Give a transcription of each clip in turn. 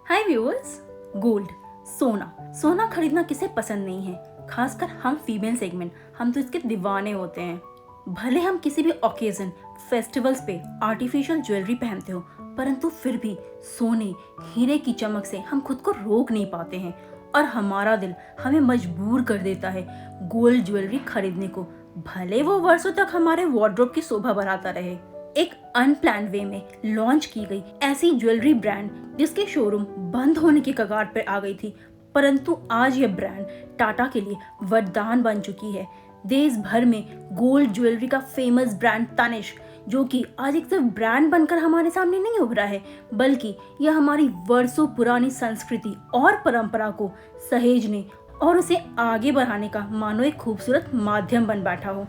हाय viewers. Gold, सोना खरीदना किसे पसंद नहीं है। खासकर हम फीमेल सेगमेंट, हम तो इसके दीवाने होते हैं। भले हम किसी भी ओकेजन, फेस्टिवल्स पे आर्टिफिशियल ज्वेलरी पहनते हो, परंतु फिर भी सोने, हीरे की चमक से हम खुद को रोक नहीं पाते हैं और हमारा दिल हमें मजबूर कर देता है गोल्ड ज्वेलरी खरीदने को, भले वो वर्षों तक हमारे वार्डरोब की शोभा बढ़ाता रहे। एक अनप्लान्ड वे में लॉन्च की गई ऐसी ज्वेलरी ब्रांड जिसकी शोरूम बंद होने की कगार पर आ गई थी, परंतु आज यह ब्रांड टाटा के लिए वरदान बन चुकी है। देश भर में गोल्ड ज्वेलरी का फेमस ब्रांड तनिष्क, जो कि आज एक सिर्फ ब्रांड बनकर हमारे सामने नहीं उभरा है, बल्कि यह हमारी वर्षों पुरानी संस्कृति और परंपरा को सहेजने और उसे आगे बढ़ाने का मानो एक खूबसूरत माध्यम बन बैठा हो।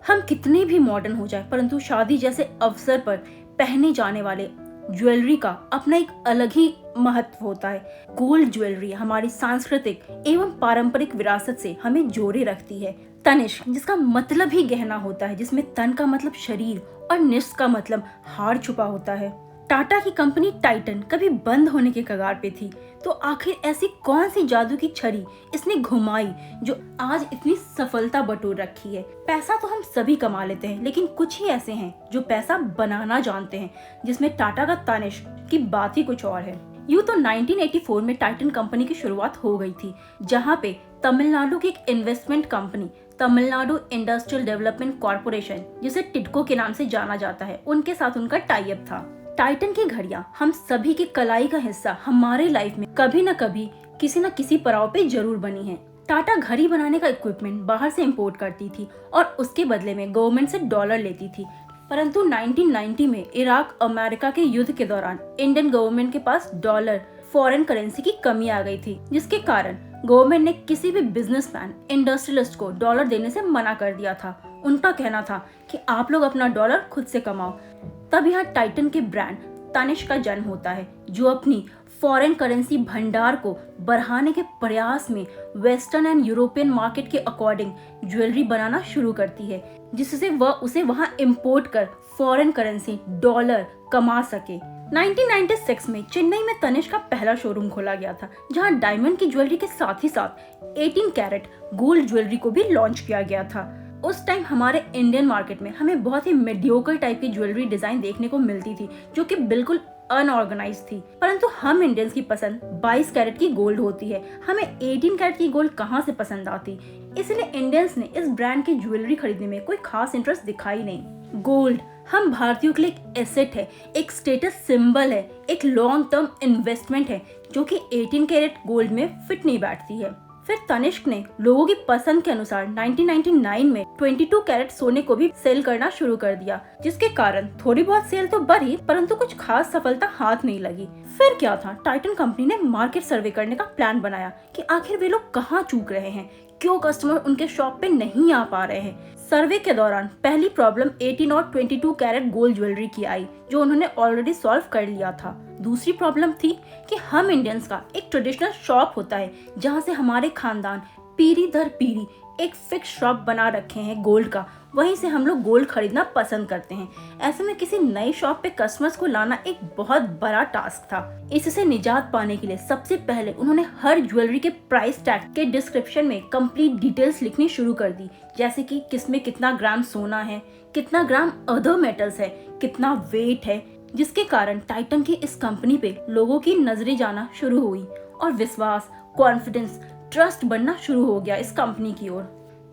हम कितने भी मॉडर्न हो जाए, परंतु शादी जैसे अवसर पर पहने जाने वाले ज्वेलरी का अपना एक अलग ही महत्व होता है। गोल्ड ज्वेलरी हमारी सांस्कृतिक एवं पारंपरिक विरासत से हमें जोड़े रखती है। तनिष्क, जिसका मतलब ही गहना होता है, जिसमें तन का मतलब शरीर और निष्क का मतलब हार छुपा होता है। टाटा की कंपनी टाइटन कभी बंद होने के कगार पे थी, तो आखिर ऐसी कौन सी जादू की छड़ी इसने घुमाई जो आज इतनी सफलता बटोर रखी है। पैसा तो हम सभी कमा लेते हैं, लेकिन कुछ ही ऐसे हैं जो पैसा बनाना जानते हैं, जिसमें टाटा का तनिष्क की बात ही कुछ और है। यूँ तो 1984 में टाइटन कंपनी की शुरुआत हो गई थी, जहाँ पे तमिलनाडु की एक investment company Tamil Nadu industrial development corporation, जिसे टिडको के नाम से जाना जाता है, उनके साथ उनका टाई अप था। टाइटन की घड़ियां हम सभी की कलाई का हिस्सा हमारे लाइफ में कभी न कभी किसी न किसी पड़ाव पे जरूर बनी है। टाटा घड़ी बनाने का इक्विपमेंट बाहर से इंपोर्ट करती थी और उसके बदले में गवर्नमेंट से डॉलर लेती थी, परंतु 1990 में इराक अमेरिका के युद्ध के दौरान इंडियन गवर्नमेंट के पास डॉलर फॉरेन करेंसी की कमी आ गई थी, जिसके कारण गवर्नमेंट ने किसी भी बिजनेसमैन, इंडस्ट्रियलिस्ट को डॉलर देने से मना कर दिया था। उनका कहना था कि आप लोग अपना डॉलर खुद से कमाओ। तब यहाँ टाइटन के ब्रांड तनिष्क का जन्म होता है, जो अपनी फॉरेन करेंसी भंडार को बढ़ाने के प्रयास में वेस्टर्न एंड यूरोपियन मार्केट के अकॉर्डिंग ज्वेलरी बनाना शुरू करती है, जिससे वह उसे वहाँ इंपोर्ट कर फॉरेन करेंसी डॉलर कमा सके। 1996 में चेन्नई में तनिष्क का पहला शोरूम खोला गया था, जहां डायमंड की ज्वेलरी के साथ ही साथ 18 कैरेट गोल्ड ज्वेलरी को भी लॉन्च किया गया था। उस टाइम हमारे इंडियन मार्केट में हमें बहुत ही मीडियोकर टाइप की ज्वेलरी डिजाइन देखने को मिलती थी, जो कि बिल्कुल अनऑर्गेनाइज्ड थी, परंतु हम इंडियंस की पसंद 22 कैरेट की गोल्ड होती है, हमें 18 कैरेट की गोल्ड कहां से पसंद आती। इसलिए इंडियंस ने इस ब्रांड की ज्वेलरी खरीदने में कोई खास इंटरेस्ट दिखाई नहीं। गोल्ड हम भारतीयों के लिए एक एसेट है, एक स्टेटस सिंबल है, एक लॉन्ग टर्म इन्वेस्टमेंट है, जो कि 18 कैरेट गोल्ड में फिट नहीं बैठती है। फिर तनिष्क ने लोगों की पसंद के अनुसार 1999 में 22 कैरेट सोने को भी सेल करना शुरू कर दिया, जिसके कारण थोड़ी बहुत सेल तो बढ़ी, परंतु कुछ खास सफलता हाथ नहीं लगी। फिर क्या था, टाइटन कंपनी ने मार्केट सर्वे करने का प्लान बनाया कि आखिर वे लोग कहाँ चूक रहे हैं, क्यों कस्टमर उनके शॉप पे नहीं आ पा रहे हैं। सर्वे के दौरान पहली प्रॉब्लम 18 और 22 कैरेट गोल्ड ज्वेलरी की आई, जो उन्होंने ऑलरेडी सॉल्व कर लिया था। दूसरी प्रॉब्लम थी कि हम इंडियंस का एक ट्रेडिशनल शॉप होता है, जहां से हमारे खानदान पीढ़ी दर पीढ़ी एक फिक्स शॉप बना रखे हैं गोल्ड का, वहीं से हम लोग गोल्ड खरीदना पसंद करते हैं। ऐसे में किसी नई शॉप पे कस्टमर्स को लाना एक बहुत बड़ा टास्क था। इससे निजात पाने के लिए सबसे पहले उन्होंने हर ज्वेलरी के प्राइस टैग के डिस्क्रिप्शन में कंप्लीट डिटेल्स लिखनी शुरू कर दी, जैसे कि किसमें कितना ग्राम सोना है, कितना ग्राम अदर मेटल्स है, कितना वेट है, जिसके कारण टाइटन की इस कंपनी पे लोगों की नजरें जाना शुरू हुई और विश्वास, कॉन्फिडेंस, ट्रस्ट बनना शुरू हो गया इस कंपनी की ओर।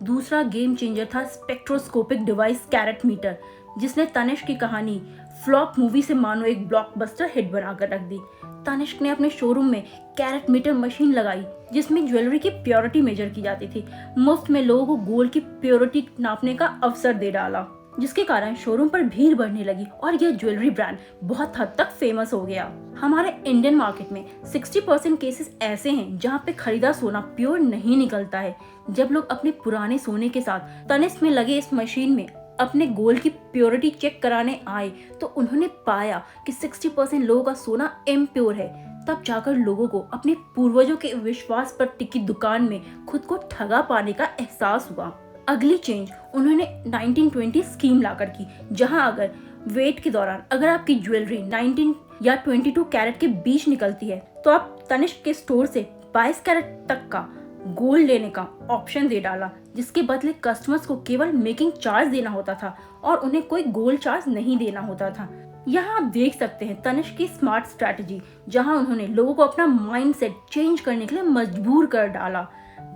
दूसरा गेम चेंजर था स्पेक्ट्रोस्कोपिक डिवाइस कैरेट मीटर, जिसने तनिष्क की कहानी फ्लॉप मूवी से मानो एक ब्लॉकबस्टर हिट बनाकर रख दी। तनिष्क ने अपने शोरूम में कैरेट मीटर मशीन लगाई, जिसमें ज्वेलरी की प्योरिटी मेजर की जाती थी। मुफ्त में लोगों को गोल्ड की प्योरिटी नापने का अवसर दे डाला, जिसके कारण शोरूम पर भीड़ बढ़ने लगी और यह ज्वेलरी ब्रांड बहुत हद तक फेमस हो गया। हमारे इंडियन मार्केट में 60% केसेस ऐसे हैं जहां पे खरीदा सोना प्योर नहीं निकलता है। जब लोग अपने पुराने सोने के साथ तनिष्क में लगे इस मशीन में अपने गोल्ड की प्योरिटी चेक कराने आए, तो उन्होंने पाया कि 60% लोगों का सोना इम्प्योर है। तब जाकर लोगों को अपने पूर्वजों के विश्वास पर टिकी दुकान में खुद को ठगा पाने का एहसास हुआ। अगली चेंज उन्होंने 1920 स्कीम लाकर की, जहां अगर वेट के दौरान अगर आपकी ज्वेलरी 19 या 22 कैरेट के बीच निकलती है तो आप तनिष्क के स्टोर से 22 कैरेट तक का गोल्ड लेने का ऑप्शन दे डाला, जिसके बदले कस्टमर्स को केवल मेकिंग चार्ज देना होता था और उन्हें कोई गोल्ड चार्ज नहीं देना होता था। यहाँ आप देख सकते हैं तनिष्क की स्मार्ट स्ट्रैटेजी, जहाँ उन्होंने लोगों को अपना माइंडसेट चेंज करने के लिए मजबूर कर डाला।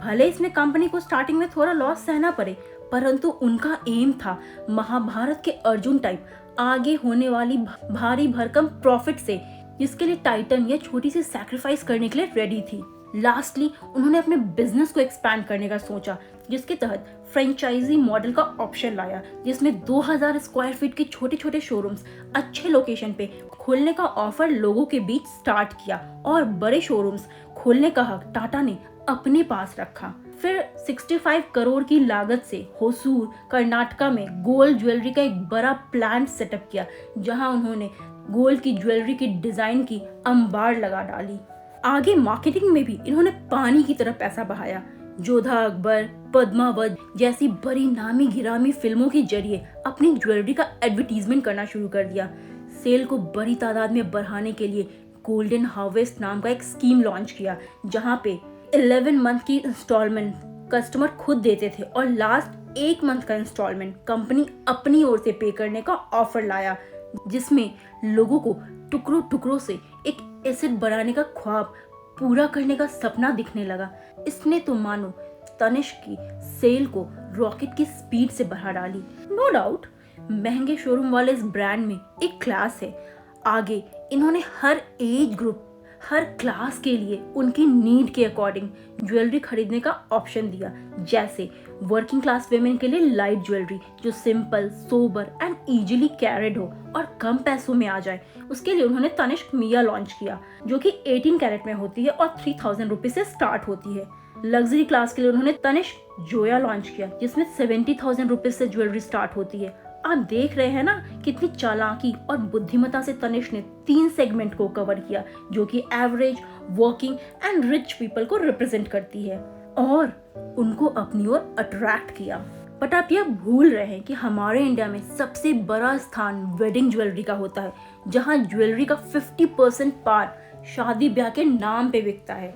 भले इसमें कंपनी को स्टार्टिंग में थोड़ा लॉस सहना पड़े, परंतु उनका एम था महाभारत के अर्जुन टाइप आगे होने वाली भारी भरकम प्रॉफिट से, जिसके लिए टाइटन या छोटी सी सैक्रिफाइस करने के लिए रेडी थी। लास्टली उन्होंने अपने बिजनेस को एक्सपैंड करने का सोचा, जिसके तहत फ्रेंचाइजी मॉडल का ऑप्शन लाया, जिसमें 2000 स्क्वायर फीट के छोटे छोटे शोरूम्स अच्छे लोकेशन पे खोलने का ऑफर लोगों के बीच स्टार्ट किया और बड़े शोरूम्स खोलने का हक टाटा ने अपने पास रखा। फिर 65 करोड़ की लागत से होसूर कर्नाटका में गोल्ड ज्वेलरी का एक बड़ा प्लांट सेटअप किया, जहां उन्होंने गोल्ड की ज्वेलरी की डिजाइन की अंबार लगा डाली। आगे मार्केटिंग में भी इन्होंने पानी की तरह पैसा बहाया। जोधा अकबर, पद्मावत जैसी बड़ी नामी गिरामी फिल्मों के जरिए अपनी ज्वेलरी का एडवर्टीजमेंट करना शुरू कर दिया। सेल को बड़ी तादाद में बढ़ाने के लिए गोल्डन हार्वेस्ट नाम का एक स्कीम लॉन्च किया, जहां पे 11 मंथ की इंस्टॉलमेंट कस्टमर खुद देते थे और लास्ट 1 मंथ का इंस्टॉलमेंट कंपनी अपनी ओर से पे करने का ऑफर लाया, जिसमें लोगों को टुकड़ों टुकड़ों से एक एसेट बढ़ाने का ख्वाब पूरा करने का सपना दिखने लगा। इसने तो मानो तनिष्क की सेल को रॉकेट की स्पीड से बढ़ा डाली। नो डाउट महंगे शोरूम वाले इस ब्रांड में एक क्लास है। आगे इन्होंने हर एज ग्रुप, हर क्लास के लिए उनकी नीड के अकॉर्डिंग ज्वेलरी खरीदने का ऑप्शन दिया, जैसे वर्किंग क्लास वेमेन के लिए लाइट ज्वेलरी जो simple, sober and easily carried हो और कम पैसों में आ जाए। उसके लिए उन्होंने तनिष्क मिया लॉन्च किया, जो कि 18 कैरेट में होती है और 3000 रुपीज से स्टार्ट होती है। लग्जरी क्लास के लिए उन्होंने तनिष्क जोया लॉन्च किया, जिसमें 70,000 रुपीज से ज्वेलरी स्टार्ट होती है। आप देख रहे हैं ना कितनी चालाकी और बुद्धिमत्ता से तनिष्क ने 3 सेगमेंट को कवर किया, जो कि average, working and rich people को रिप्रेजेंट करती है और उनको अपनी ओर अट्रैक्ट किया। बट आप यह भूल रहे हैं कि हमारे इंडिया में सबसे बड़ा स्थान वेडिंग ज्वेलरी का होता है, जहां ज्वेलरी का 50% पार्ट शादी ब्याह के नाम पे बिकता है।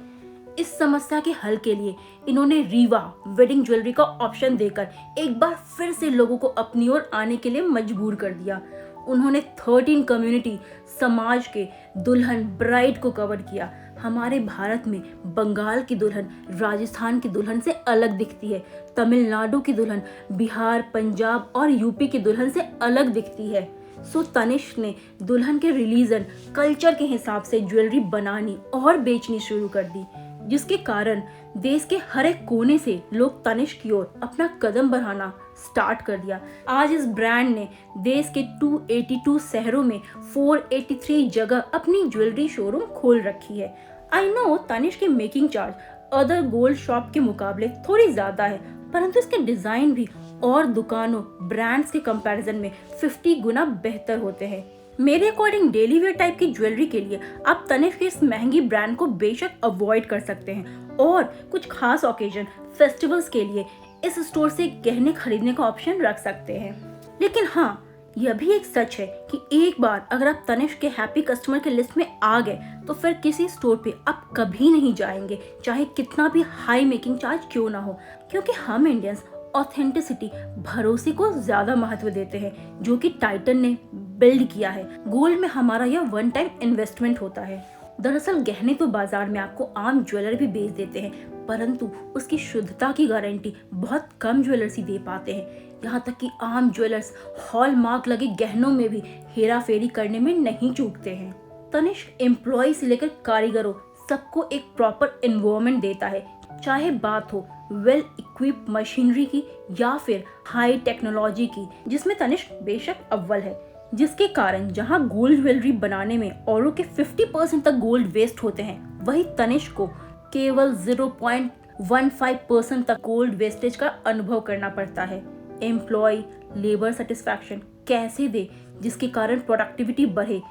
इस समस्या के हल के लिए इन्होंने रीवा वेडिंग ज्वेलरी का ऑप्शन देकर एक बार फिर से लोगों को अपनी ओर आने के लिए मजबूर कर दिया। उन्होंने 13 कम्युनिटी समाज के दुल्हन ब्राइड को कवर किया। हमारे भारत में बंगाल की दुल्हन राजस्थान की दुल्हन से अलग दिखती है, तमिलनाडु की दुल्हन बिहार, पंजाब और यूपी की दुल्हन से अलग दिखती है। सो तनिष्क ने दुल्हन के रिलीजन, कल्चर के हिसाब से ज्वेलरी बनानी और बेचनी शुरू कर दी, जिसके कारण देश के हर एक कोने से लोग तनिष्क की ओर अपना कदम बढ़ाना स्टार्ट कर दिया। आज इस ब्रांड ने देश के 282 शहरों में 483 जगह अपनी ज्वेलरी शोरूम खोल रखी है। आई नो तनिष्क की making charge other gold shop के मुकाबले थोड़ी ज्यादा है, परंतु इसके डिजाइन भी और दुकानों, ब्रांड्स के कंपैरिजन में 50 गुना बेहतर होते हैं। मेरे अकॉर्डिंग डेली वेयर टाइप की ज्वेलरी के लिए आप तनिष्क के इस महंगी ब्रांड को बेशक अवॉइड कर सकते हैं और कुछ खास ओकेजन, फेस्टिवल्स के लिए इस स्टोर से गहने खरीदने का ऑप्शन रख सकते हैं। लेकिन हाँ, यह भी एक सच है कि एक बार अगर आप तनिष्क के हैप्पी कस्टमर के लिस्ट में आ गए तो फिर किसी स्टोर पे आप कभी नहीं जाएंगे, चाहे कितना भी हाई मेकिंग चार्ज क्यों ना हो, क्योंकि हम इंडियंस ऑथेंटिसिटी, भरोसे को ज्यादा महत्व देते हैं, जो कि टाइटन ने बिल्ड किया है। गोल्ड में हमारा यह वन टाइम इन्वेस्टमेंट होता है। दरअसल गहने तो बाजार में आपको आम ज्वेलर भी बेच देते हैं, परंतु उसकी शुद्धता की गारंटी बहुत कम ज्वेलर्स ही दे पाते हैं। यहाँ तक कि आम ज्वेलर्स हॉलमार्क लगे गहनों में भी हेरा फेरी करने में नहीं चूकते हैं। तनिष्क एम्प्लॉय से लेकर कारीगरों सबको एक प्रॉपर एनवायरनमेंट देता है, चाहे बात हो वेल इक्विप मशीनरी की या फिर हाई टेक्नोलॉजी की, जिसमें तनिष्क बेशक अव्वल है। जिसके कारण जहां गोल्ड ज्वेलरी बनाने में औरों के 50% तक गोल्ड वेस्ट होते हैं, वही तनिष्क को केवल 0.15% तक गोल्ड वेस्टेज का अनुभव करना पड़ता है। एम्प्लॉय लेबर सेटिस्फैक्शन कैसे दे जिसके कारण प्रोडक्टिविटी बढ़े,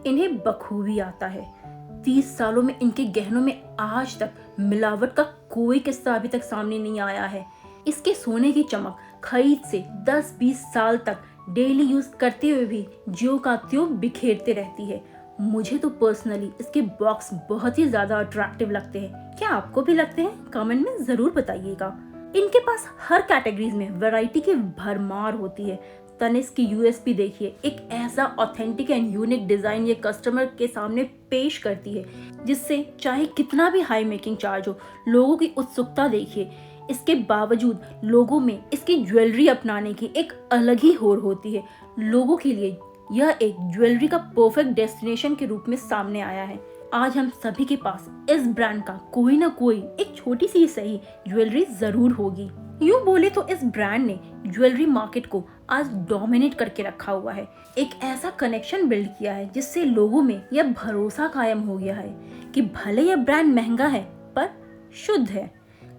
इन्हें बखूबी आता है। 30 सालों में इनके गहनों में आज तक मिलावट का कोई किस्सा अभी तक सामने नहीं आया है। इसके सोने की चमक खरीद से 10-20 साल तक डेली यूज करते हुए भी ज्यों का त्यों बिखेरते रहती है। मुझे तो पर्सनली इसके बॉक्स बहुत ही ज्यादा अट्रैक्टिव लगते हैं। क्या आपको भी लगते हैं? कमेंट में जरूर बताइएगा। इनके पास हर कैटेगरीज में वैरायटी की भरमार होती है। तनिष्क की यूएसपी देखिए, एक ऐसा ऑथेंटिक एंड यूनिक डिजाइन ये कस्टमर के सामने पेश करती है जिससे चाहे कितना भी हाई मेकिंग चार्ज हो, लोगों की उत्सुकता देखिए। इसके बावजूद लोगों में इसकी ज्वेलरी अपनाने की एक अलग ही होड़ होती है। लोगों के लिए यह एक ज्वेलरी का परफेक्ट डेस्टिनेशन के रूप में सामने आया है। आज हम सभी के पास इस ब्रांड का कोई ना कोई एक छोटी सी सही ज्वेलरी जरूर होगी। यूं बोले तो इस ब्रांड ने ज्वेलरी मार्केट को आज डोमिनेट करके रखा हुआ है। एक ऐसा कनेक्शन बिल्ड किया है जिससे लोगों में यह भरोसा कायम हो गया है कि भले यह ब्रांड महंगा है पर शुद्ध है।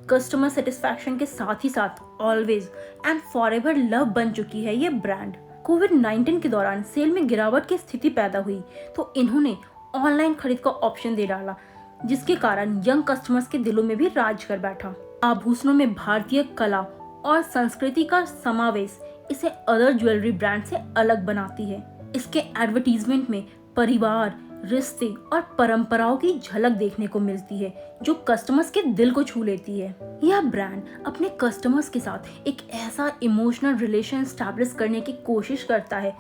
कस्टमर सेटिस्फैक्शन के साथ ही साथ ऑलवेज एंड फॉरएवर लव बन चुकी है ये ब्रांड। कोविड-19 के दौरान सेल में गिरावट की स्थिति पैदा हुई तो इन्होंने ऑनलाइन खरीद का ऑप्शन दे डाला, जिसके कारण यंग कस्टमर्स के दिलों में भी राज कर बैठा। आभूषणों में भारतीय कला और संस्कृति का समावेश इसे अदर ज्वेलरी ब्रांड से अलग बनाती है। इसके एडवर्टीजमेंट में परिवार, रिश्ते और परंपराओं की झलक देखने को मिलती है जो कस्टमर्स के दिल को छू लेती है। यह ब्रांड अपने कस्टमर्स के साथ एक ऐसा इमोशनल रिलेशन स्टैब्लिश करने की कोशिश करता है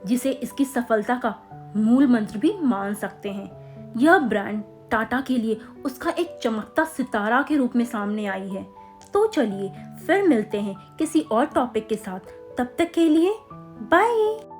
जिसे इसकी सफलता का मूल मंत्र भी मान सकते हैं। यह ब्रांड टाटा के लिए उसका एक चमकता सितारा के रूप में सामने आई है। तो चलिए फिर मिलते हैं किसी और टॉपिक के साथ। तब तक के लिए बाय।